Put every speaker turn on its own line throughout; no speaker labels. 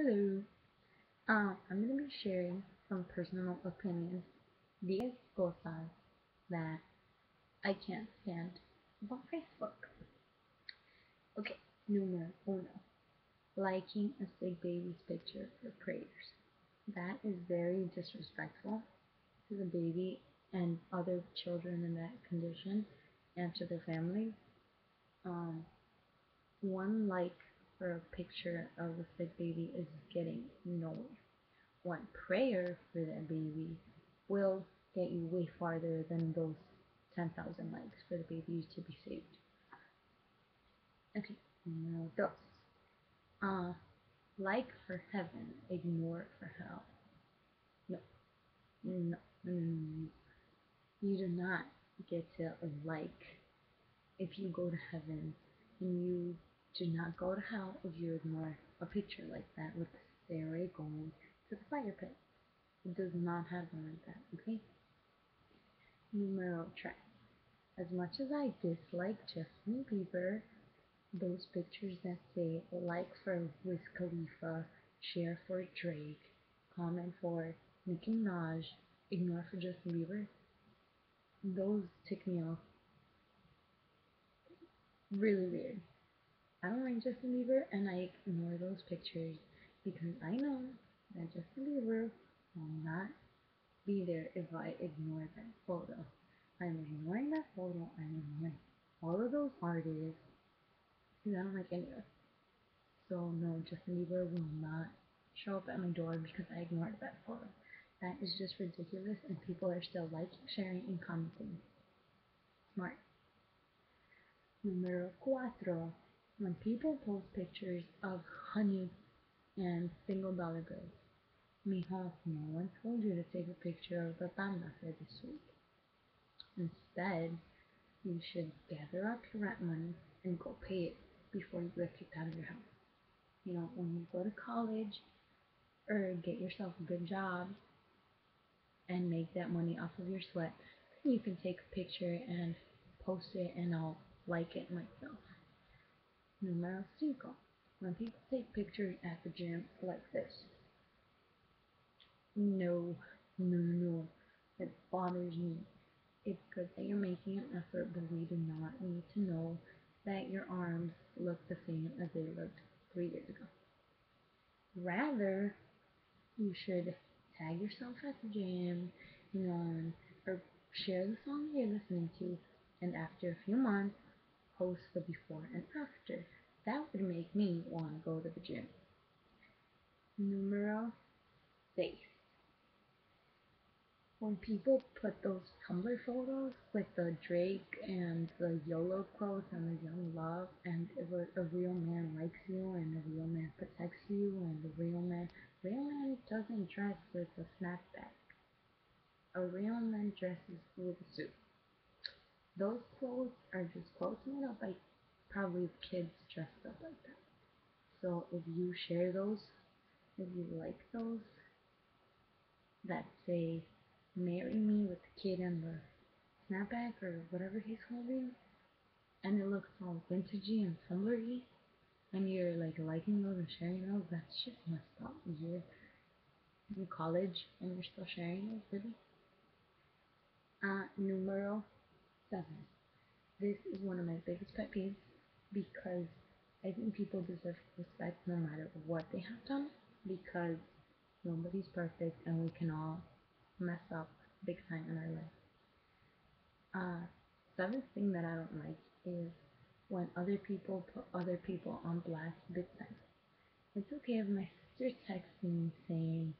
Hello. I'm going to be sharing some personal opinions, 10 cosas that I can't stand about Facebook. Okay, numero uno. Liking a sick baby's picture for prayers. That is very disrespectful to the baby and other children in that condition and to their families. Um, one like for a picture of a sick baby is getting nowhere. One prayer for that baby will get you way farther than those 10,000 likes for the baby to be saved. Okay, número dos. Uh, like for heaven, ignore for hell. No, no, no, no, no. You do not get to like if you go to heaven, and you do not go to hell if you ignore a picture like that with the stairway going to the fire pit. It does not happen like that, okay? Numero tres. As much as I dislike Justin Bieber, those pictures that say like for Wiz Khalifa, share for Drake, comment for Nicki Minaj, ignore for Justin Bieber, those tick me off really weird. I don't like Justin Bieber and I ignore those pictures because I know that Justin Bieber will not be there if I ignore that photo. I'm ignoring that photo, I'm ignoring all of those artists because I don't like any of it. So no, Justin Bieber will not show up at my door because I ignored that photo. That is just ridiculous and people are still liking, sharing, and commenting. Smart. Numero cuatro. When people post pictures of honey and single-dollar bills. Mijo, no one told you to take a picture of the tanda for this week. Instead, you should gather up your rent money and go pay it before you get kicked out of your house. You know, when you go to college or get yourself a good job and make that money off of your sweat, then you can take a picture and post it and I'll like it myself. Numero cinco. When people take pictures at the gym like this. No, no, no, no. It bothers me. It's good that you're making an effort, but we do not need to know that your arms look the same as they looked 3 years ago. Rather, you should tag yourself at the gym, or share the song you're listening to, and after a few months, post the before and after. That would make me want to go to the gym. Numero 6. When people put those Tumblr photos with the Drake and the YOLO quotes and the young love, and if a real man likes you and a real man protects you and a real man doesn't dress with a snapback. A real man dresses with a suit. Those quotes are just quotes made up by probably kids dressed up like that. So if you share those, if you like those that say marry me with the kid and the snapback or whatever he's holding, and it looks all vintagey and Tumblr-y, and you're like liking those and sharing those, that's just messed up. You're in college and you're still sharing those, really? Numero 7. This is one of my biggest pet peeves because I think people deserve respect no matter what they have done because nobody's perfect and we can all mess up big time in our life. Seventh thing that I don't like is when other people put other people on blast big time. It's okay if my sister texts me saying,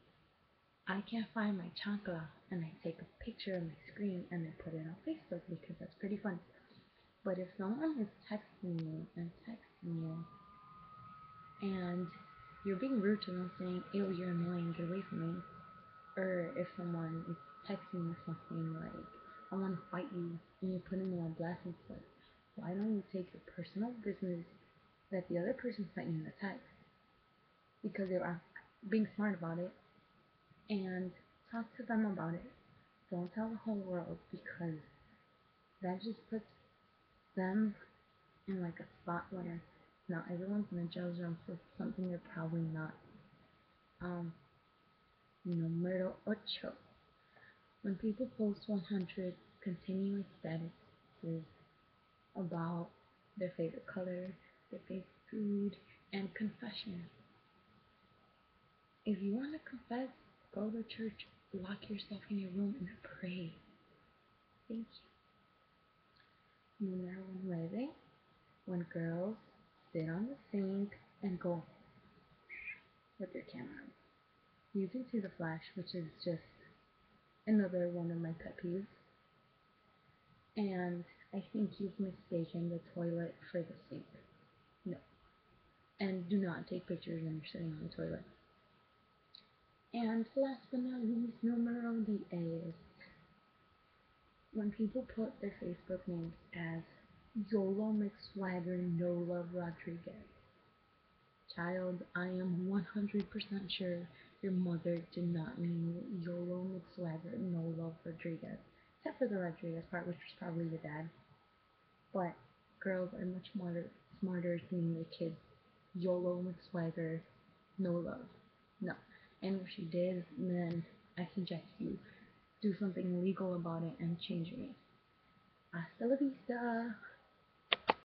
I can't find my chancla, and I take a picture of my screen and I put it on Facebook because that's pretty fun. But if someone is texting you and you're being rude to them saying, ew, you're annoying, get away from me, or if someone is texting you something like, I want to fight you, and you're putting them on blast and stuff, why don't you take your personal business that the other person sent you in the text, because they are being smart about it, and talk to them about it. Don't tell the whole world, because that just puts them in like a spot where now everyone's in a judge them for something they're probably not. Um, Número ocho. When people post 100 continuous statuses about their favorite color, their favorite food, and confession. If you want to confess, go to church, lock yourself in your room, and pray. Thank you. Número nueve. When girls sit on the sink and go with their camera. You can see the flash, which is just another one of my pet peeves. And I think you've mistaken the toilet for the sink. No. And do not take pictures when you're sitting on the toilet. And last but not least, numero 10. When people put their Facebook names as YOLO McSwagger No Love Rodriguez. Child, I am 100% sure your mother did not mean YOLO McSwagger No Love Rodriguez. Except for the Rodriguez part, which was probably your dad. But girls are much smarter to name their kids YOLO McSwagger No Love. No. And if she did, then I suggest you do something legal about it and change your name. Hasta la vista!